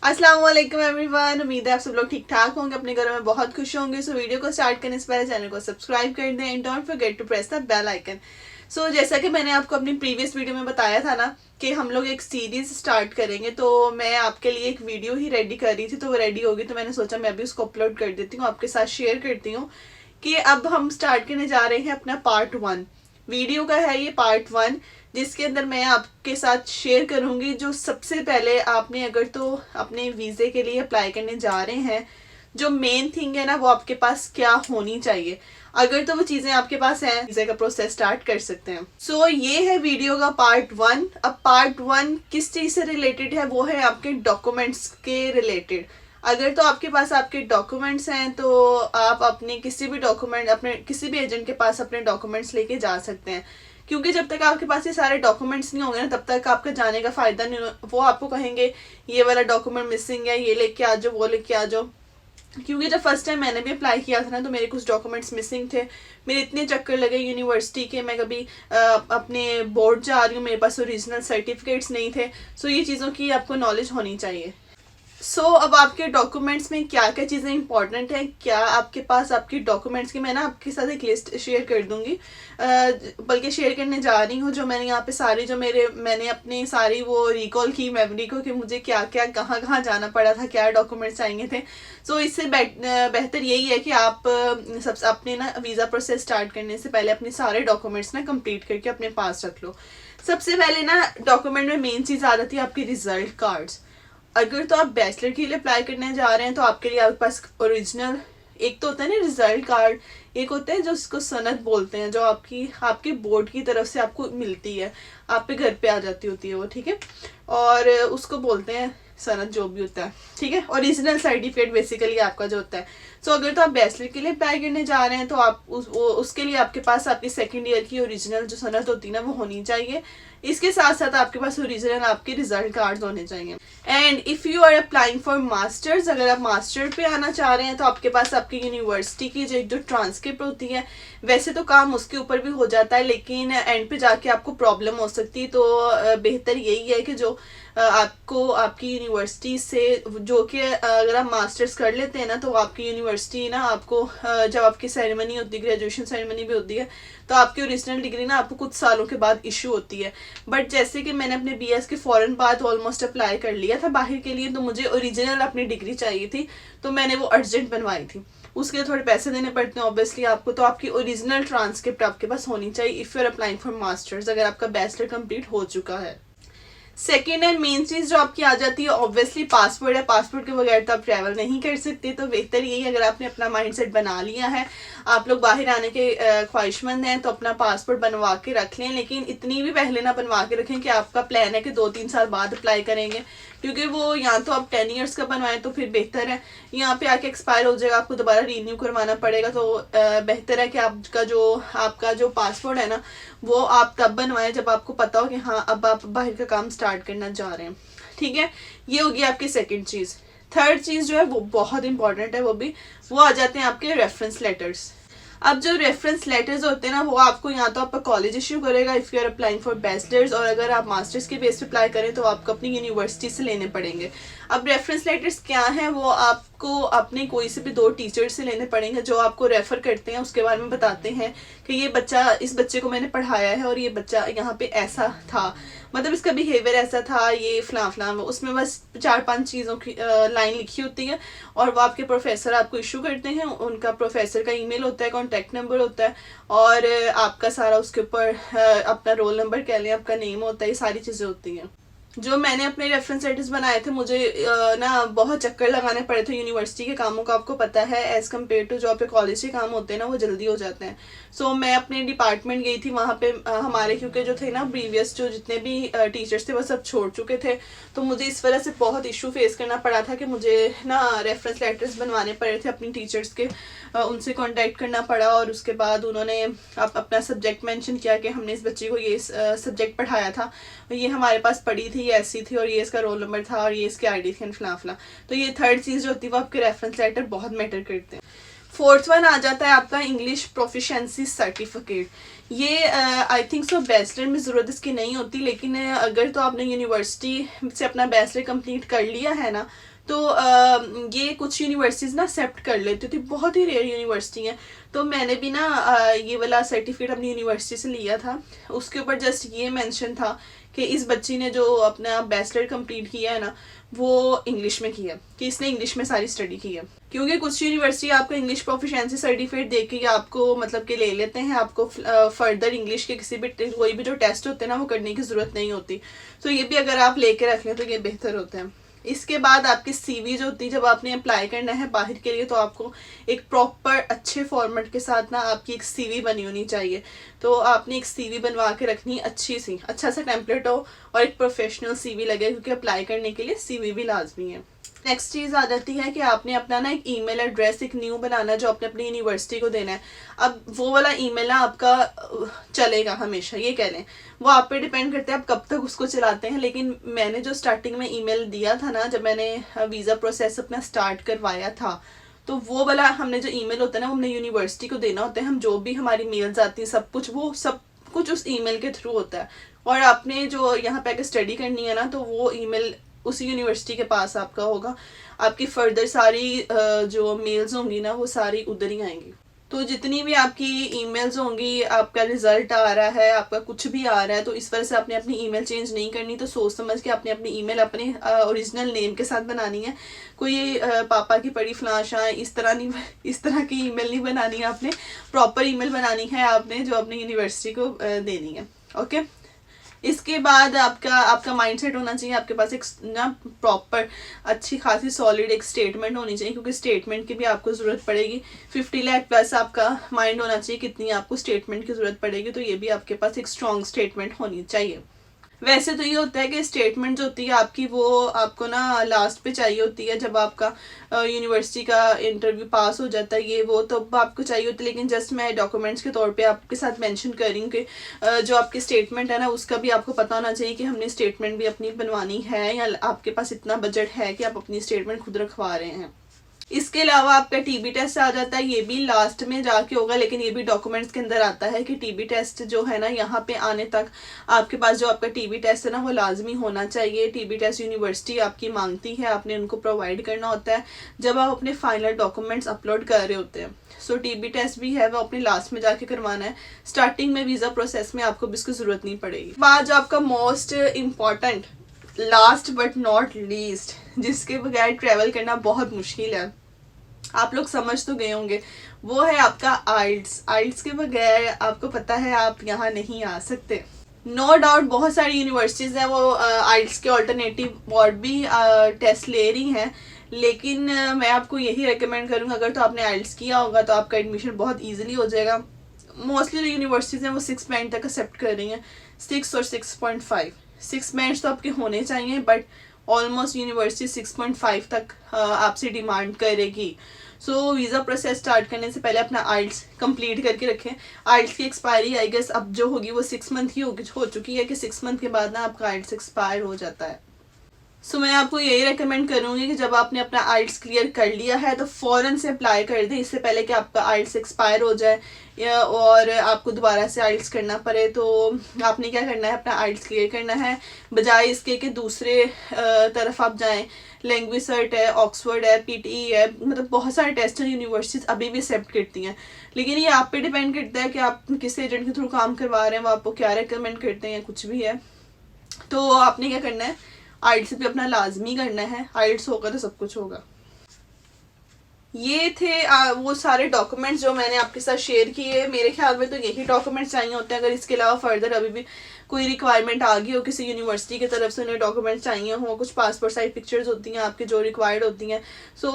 अस्सलाम वालेकुम एवरीवन। उम्मीद है आप सब लोग ठीक ठाक होंगे, अपने घरों में बहुत खुश होंगे। सो वीडियो को स्टार्ट करने से पहले चैनल को सब्सक्राइब कर दें and don't forget to press the bell icon. So जैसा कि मैंने आपको अपनी प्रीवियस वीडियो में बताया था ना कि हम लोग एक सीरीज स्टार्ट करेंगे, तो मैं आपके लिए एक वीडियो ही रेडी कर रही थी, तो वो रेडी होगी तो मैंने सोचा मैं भी उसको अपलोड कर देती हूँ, आपके साथ शेयर करती हूँ कि अब हम स्टार्ट करने जा रहे हैं अपना पार्ट 1। वीडियो का है ये पार्ट 1, जिसके अंदर मैं आपके साथ शेयर करूंगी जो सबसे पहले आपने अगर तो अपने वीज़े के लिए अप्लाई करने जा रहे हैं, जो मेन थिंग है ना वो आपके पास क्या होनी चाहिए। अगर तो वो चीज़ें आपके पास हैं, वीज़े का प्रोसेस स्टार्ट कर सकते हैं। सो ये है वीडियो का पार्ट 1। अब पार्ट 1 किस चीज़ से रिलेटेड है, वो है आपके डॉक्यूमेंट्स के रिलेटेड। अगर तो आपके पास आपके डॉक्यूमेंट्स हैं तो आप अपने किसी भी डॉक्यूमेंट अपने किसी भी एजेंट के पास अपने डॉक्यूमेंट्स लेके जा सकते हैं, क्योंकि जब तक आपके पास ये सारे डॉक्यूमेंट्स नहीं होंगे ना तब तक आपका जाने का फ़ायदा नहीं हो। वो आपको कहेंगे ये वाला डॉक्यूमेंट मिसिंग है, ये लेके आ जाओ, वो लेके आ जाओ। क्योंकि जब फर्स्ट टाइम मैंने भी अप्लाई किया था ना तो मेरे कुछ डॉक्यूमेंट्स मिसिंग थे। मेरे इतने चक्कर लगे यूनिवर्सिटी के, मैं कभी अपने बोर्ड जा रही हूँ, मेरे पास ओरिजिनल सर्टिफिकेट्स नहीं थे। सो ये चीज़ों की आपको नॉलेज होनी चाहिए। अब आपके डॉक्यूमेंट्स में क्या क्या चीज़ें इंपॉर्टेंट हैं, क्या आपके पास आपकी डॉक्यूमेंट्स की मैं ना आपके साथ एक लिस्ट शेयर कर दूंगी, बल्कि शेयर करने जा रही हूँ। जो मैंने यहाँ पे सारी जो मैंने अपनी सारी वो रिकॉल की मेमोरी को कि मुझे क्या क्या कहाँ कहाँ जाना पड़ा था, क्या डॉक्यूमेंट्स चाहिए थे। इससे बेहतर यही है कि आप सबसे अपने ना वीज़ा प्रोसेस स्टार्ट करने से पहले अपने सारे डॉक्यूमेंट्स ना कंप्लीट करके अपने पास रख लो। सबसे पहले ना डॉक्यूमेंट में मेन चीज़ आ जाती है आपकी रिजल्ट कार्ड्स। अगर तो आप बैचलर के लिए अप्लाई करने जा रहे हैं तो आपके लिए आपके पास ओरिजिनल एक तो होता है ना रिजल्ट कार्ड, एक होता है जो उसको सनद बोलते हैं, जो आपके बोर्ड की तरफ से आपको मिलती है, आप पे घर पे आ जाती होती है वो, ठीक है। और उसको बोलते हैं सनद, जो भी होता है, ठीक है। ओरिजिनल सर्टिफिकेट बेसिकली आपका जो होता है। अगर तो आप बैचलर के लिए अप्लाई करने जा रहे हैं तो आप उसके लिए आपके पास आपकी सेकेंड ईयर की ओरिजिनल जो सनद होती है ना वो होनी चाहिए। इसके साथ साथ आपके पास ओरिजिनल आपके रिजल्ट कार्ड होने चाहिए। And if you are applying for masters, अगर आप मास्टर पे आना चाह रहे हैं तो आपके पास आपकी यूनिवर्सिटी की जो ट्रांसक्रिप्ट होती है, वैसे तो काम उसके ऊपर भी हो जाता है लेकिन एंड पे जाके आपको प्रॉब्लम हो सकती है। तो बेहतर यही है कि जो आपको आपकी यूनिवर्सिटी से, जो कि अगर आप मास्टर्स कर लेते हैं ना तो आपकी यूनिवर्सिटी ना आपको जब आपकी सेरेमनी होती है, ग्रेजुएशन सेरेमनी भी होती है, तो आपकी ओरिजिनल डिग्री ना आपको कुछ सालों के बाद इशू होती है। बट जैसे कि मैंने अपने बीएस के फ़ौरन बाद ऑलमोस्ट अप्लाई कर लिया था बाहर के लिए, तो मुझे ओरिजिनल अपनी डिग्री चाहिए थी, तो मैंने वो अर्जेंट बनवाई थी। उसके लिए थोड़े पैसे देने पड़ते हैं ऑब्वियसली आपको, तो आपकी ओरिजिनल ट्रांसक्रिप्ट आपके पास होनी चाहिए if you are applying for masters, अगर आपका बैचलर कंप्लीट हो चुका है। सेकेंड एंड मेन चीज़ जो आपकी आ जाती है ऑब्वियसली पासपोर्ट है। पासपोर्ट के बगैर तो आप ट्रैवल नहीं कर सकते, तो बेहतर यही अगर आपने अपना माइंडसेट बना लिया है, आप लोग बाहर आने के ख्वाहिशमंद हैं, तो अपना पासपोर्ट बनवा के रख लें। लेकिन इतनी भी पहले ना बनवा के रखें कि आपका प्लान है कि 2-3 साल बाद अप्लाई करेंगे, क्योंकि वो या तो आप 10 ईयर्स का बनवाएं तो फिर बेहतर है, यहाँ पे आके एक्सपायर हो जाएगा, आपको दोबारा रीन्यू करवाना पड़ेगा। तो बेहतर है कि आपका जो पासपोर्ट है ना वो आप तब बनवाएं जब आपको पता हो कि हाँ अब आप बाहर का काम स्टार्ट करना जा रहे हैं, ठीक है। ये होगी आपकी सेकंड चीज़। थर्ड चीज़ जो है वो बहुत इंपॉर्टेंट है, वो आ जाते हैं आपके रेफरेंस लेटर्स। अब जो रेफरेंस लेटर्स होते हैं ना वो आपको या तो आपका कॉलेज इश्यू करेगा if you are applying for bachelors, और अगर आप मास्टर्स के बेस पे अप्लाई करें तो आपको अपनी यूनिवर्सिटी से लेने पड़ेंगे। अब रेफरेंस लेटर्स क्या हैं, वो आपको अपने कोई से भी 2 टीचर से लेने पड़ेंगे जो आपको रेफ़र करते हैं, उसके बारे में बताते हैं कि इस बच्चे को मैंने पढ़ाया है और ये बच्चा यहाँ पे ऐसा था, मतलब इसका बिहेवियर ऐसा था, ये फलां फलां। उसमें बस 4-5 चीज़ों की लाइन लिखी होती है और वो आपके प्रोफेसर आपको इशू करते हैं। उनका प्रोफेसर का ईमेल होता है, कॉन्टैक्ट नंबर होता है, और आपका सारा उसके ऊपर अपना रोल नंबर कह लें, आपका नेम होता है, ये सारी चीज़ें होती हैं। जो मैंने अपने रेफरेंस लेटर्स बनाए थे, मुझे ना बहुत चक्कर लगाने पड़े थे यूनिवर्सिटी के कामों का, आपको पता है एज़ कम्पेयर टू जो आपके कॉलेज के काम होते हैं ना वो जल्दी हो जाते हैं। मैं अपने डिपार्टमेंट गई थी वहाँ पे, हमारे क्योंकि जो थे ना प्रीवियस जो जितने भी टीचर्स थे वो सब छोड़ चुके थे, तो मुझे इस वजह से बहुत इशू फेस करना पड़ा था कि मुझे ना रेफरेंस लेटर्स बनवाने पड़े थे अपनी टीचर्स के, उनसे कॉन्टैक्ट करना पड़ा, और उसके बाद उन्होंने अपना सब्जेक्ट मैंशन किया कि हमने इस बच्चे को ये सब्जेक्ट पढ़ाया था, ये हमारे पास पढ़ी थी, ये ऐसी थी, और ये इसका रोल नंबर था, और ये इसके आईडी थी, फलां फलां। तो ये थर्ड चीज़ जो होती है वो आपके रेफरेंस लेटर बहुत मैटर करते हैं। फोर्थ वन आ जाता है आपका इंग्लिश प्रोफिशिएंसी सर्टिफिकेट। ये आई थिंक सो बैचलर में ज़रूरत इसकी नहीं होती, लेकिन अगर तो आपने यूनिवर्सिटी से अपना बैचलर कंप्लीट कर लिया है ना तो ये कुछ यूनिवर्सिटीज़ ना एक्सेप्ट कर लेती थी, बहुत ही रेयर यूनिवर्सिटी है। तो मैंने भी ना ये वाला सर्टिफिकेट अपनी यूनिवर्सिटी से लिया था। उसके ऊपर जस्ट ये मेंशन था कि इस बच्ची ने जो अपना बैचलर कंप्लीट किया है ना, वो इंग्लिश में किया, कि इसने इंग्लिश में सारी स्टडी की है। क्योंकि कुछ यूनिवर्सिटी आपको इंग्लिश प्रोफिशिएंसी सर्टिफिकेट दे के आपको मतलब कि ले लेते हैं, आपको फर्दर इंग्लिश के किसी भी कोई भी जो टेस्ट होते हैं ना वो करने की ज़रूरत नहीं होती। तो ये भी अगर आप लेके रख लें तो ये बेहतर होता है। इसके बाद आपकी सीवी जो होती है, जब आपने अप्लाई करना है बाहर के लिए, तो आपको एक प्रॉपर अच्छे फॉर्मेट के साथ ना आपकी एक सीवी बनी होनी चाहिए। तो आपने एक सीवी बनवा के रखनी, अच्छी सी, अच्छा सा टेम्पलेट हो और एक प्रोफेशनल सीवी लगे, क्योंकि अप्लाई करने के लिए सीवी भी लाजमी है। नेक्स्ट चीज़ आ जाती है कि आपने अपना ना एक ईमेल एड्रेस एक न्यू बनाना है जो आपने अपनी यूनिवर्सिटी को देना है। अब वो वाला ईमेल ना आपका चलेगा हमेशा, ये कह लें, वो आप पे डिपेंड करता है आप कब तक उसको चलाते हैं। लेकिन मैंने जो स्टार्टिंग में ईमेल दिया था ना, जब मैंने वीज़ा प्रोसेस अपना स्टार्ट करवाया था, तो वो वाला हमने जो ईमेल होता है ना वो हमने यूनिवर्सिटी को देना होता है। हम जो भी हमारी मेल्स आती हैं सब कुछ उस ईमेल के थ्रू होता है। और आपने जो यहाँ पे आके स्टडी करनी है ना, तो वो ईमेल उसी यूनिवर्सिटी के पास आपका होगा। आपकी फर्दर सारी जो मेल्स होंगी ना वो सारी उधर ही आएंगी। तो जितनी भी आपकी ईमेल्स होंगी, आपका रिजल्ट आ रहा है, आपका कुछ भी आ रहा है, तो इस वजह से आपने अपनी ईमेल चेंज नहीं करनी। तो सोच समझ के आपने अपनी ईमेल अपने ओरिजिनल नेम के साथ बनानी है। कोई पापा की पड़ी फ्लाशां इस तरह की ईमेल नहीं बनानी है। आपने प्रॉपर ईमेल बनानी है आपने, जो अपनी यूनिवर्सिटी को देनी है। ओके, इसके बाद आपका माइंडसेट होना चाहिए, आपके पास एक ना प्रॉपर अच्छी खासी सॉलिड एक स्टेटमेंट होनी चाहिए, क्योंकि स्टेटमेंट की भी आपको ज़रूरत पड़ेगी। 50 लाख प्लस आपका माइंड होना चाहिए कितनी आपको स्टेटमेंट की ज़रूरत पड़ेगी। तो ये भी आपके पास एक स्ट्रॉन्ग स्टेटमेंट होनी चाहिए। वैसे तो ये होता है कि स्टेटमेंट जो होती है आपकी, वो आपको ना लास्ट पे चाहिए होती है, जब आपका यूनिवर्सिटी का इंटरव्यू पास हो जाता है ये वो, तो आपको चाहिए होती है। लेकिन जस्ट मैं डॉक्यूमेंट्स के तौर पे आपके साथ मेंशन कर रही हूँ कि जो आपकी स्टेटमेंट है ना, उसका भी आपको पता होना चाहिए कि हमने स्टेटमेंट भी अपनी बनवानी है, या आपके पास इतना बजट है कि आप अपनी स्टेटमेंट खुद रखवा रहे हैं। इसके अलावा आपका टीबी टेस्ट आ जाता है, ये भी लास्ट में जाके होगा, लेकिन ये भी डॉक्यूमेंट्स के अंदर आता है कि टीबी टेस्ट जो है ना, यहाँ पे आने तक आपके पास जो आपका टीबी टेस्ट है ना वो लाजमी होना चाहिए। टीबी टेस्ट यूनिवर्सिटी आपकी मांगती है, आपने उनको प्रोवाइड करना होता है जब आप अपने फाइनल डॉक्यूमेंट्स अपलोड कर रहे होते हैं। सो टीबी टेस्ट भी है वो अपने लास्ट में जाके करवाना है। स्टार्टिंग में वीज़ा प्रोसेस में आपको भी इसकी ज़रूरत नहीं पड़ेगी। बाद जो आपका most important, last but not least, जिसके बगैर ट्रैवल करना बहुत मुश्किल है, आप लोग समझ तो गए होंगे, वो है आपका आइल्स। आइल्स के बगैर आपको पता है आप यहाँ नहीं आ सकते। नो डाउट बहुत सारी यूनिवर्सिटीज़ हैं वो आइल्स के ऑल्टरनेटिव और भी टेस्ट ले रही हैं, लेकिन मैं आपको यही रेकमेंड करूँगा, अगर तो आपने आइल्स किया होगा तो आपका एडमिशन बहुत ईजिली हो जाएगा। मोस्टली जो यूनिवर्सिटीज़ हैं वो 6 बैंड तक एक्सेप्ट कर रही हैं, 6 और 6.5। 6 बैंड्स तो आपके होने चाहिए, बट ऑलमोस्ट यूनिवर्सिटी 6.5 तक आपसे डिमांड करेगी। सो वीज़ा प्रोसेस स्टार्ट करने से पहले अपना आइल्स कंप्लीट करके रखें। आइल्स की एक्सपायरी आई गेस अब जो होगी वो 6 मंथ की हो चुकी है, कि 6 मंथ के बाद ना आपका आइल्स एक्सपायर हो जाता है। सो मैं आपको यही रेकमेंड करूँगी कि जब आपने अपना आइल्स क्लियर कर लिया है तो फ़ौरन से अप्लाई कर दें, इससे पहले कि आपका आइल्स एक्सपायर हो जाए या और आपको दोबारा से आइल्स करना पड़े। तो आपने क्या करना है, अपना आइल्स क्लियर करना है, बजाय इसके कि दूसरे तरफ आप जाएं। लैंग्वेज सर्ट है, ऑक्सफोर्ड है, पीटीई है, मतलब बहुत सारे टेस्ट हैं यूनिवर्सिटीज़ अभी भी एक्सेप्ट करती हैं। लेकिन ये आप पे डिपेंड करता है कि आप किस एजेंट के थ्रू काम करवा रहे हैं, वो आपको क्या रिकमेंड करते हैं या कुछ भी है। तो आपने क्या करना है, आइल्स भी अपना लाजमी करना है। आइल्स होगा तो सब कुछ होगा। ये थे वो सारे डॉक्यूमेंट्स जो मैंने आपके साथ शेयर किए। मेरे ख्याल में तो यही डॉक्यूमेंट्स चाहिए होते हैं। अगर इसके अलावा फर्दर अभी भी कोई रिक्वायरमेंट आ गई हो किसी यूनिवर्सिटी की तरफ से, उन्हें डॉक्यूमेंट्स चाहिए हो, कुछ पासपोर्ट साइज पिक्चर्स होती हैं आपके जो रिक्वायर्ड होती हैं, सो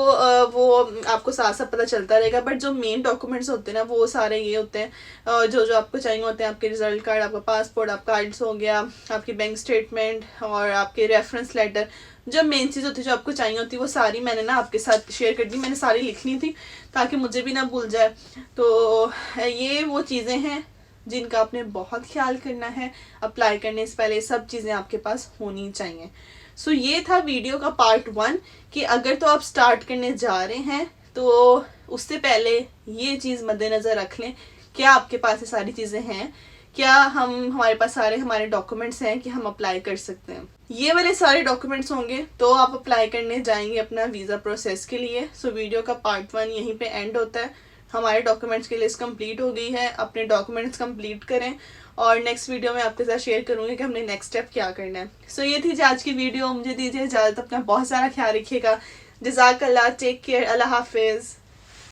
वो आपको साथ साथ पता चलता रहेगा। बट जो मेन डॉक्यूमेंट्स होते हैं ना वो सारे ये होते हैं जो जो आपको चाहिए होते हैं। आपके रिजल्ट कार्ड, आपका पासपोर्ट, आपका आइल्स हो गया, आपकी बैंक स्टेटमेंट और आपके रेफरेंस लेटर। जब मेन चीज़ होती है जो आपको चाहिए होती है वो सारी मैंने ना आपके साथ शेयर कर दी। मैंने सारी लिखनी थी ताकि मुझे भी ना भूल जाए। तो ये वो चीज़ें हैं जिनका आपने बहुत ख्याल करना है। अप्लाई करने से पहले सब चीज़ें आपके पास होनी चाहिए। सो ये था वीडियो का पार्ट 1 कि अगर तो आप स्टार्ट करने जा रहे हैं तो उससे पहले ये चीज़ मद्देनज़र रख लें, क्या आपके पास ये सारी चीज़ें हैं, क्या हमारे पास सारे हमारे डॉक्यूमेंट्स हैं कि हम अप्लाई कर सकते हैं। ये वाले सारे डॉक्यूमेंट्स होंगे तो आप अप्लाई करने जाएंगे अपना वीज़ा प्रोसेस के लिए। सो वीडियो का पार्ट 1 यहीं पे एंड होता है। हमारे डॉक्यूमेंट्स की लिस्ट कंप्लीट हो गई है, अपने डॉक्यूमेंट्स कंप्लीट करें और नेक्स्ट वीडियो में आपके साथ शेयर करूंगी कि हमने नेक्स्ट स्टेप क्या करना है। सो ये थी आज की वीडियो। मुझे दीजिए इजाज़त, अपना बहुत सारा ख्याल रखिएगा। जज़ाकल्लाह, टेक केयर, अल्लाह हाफिज़।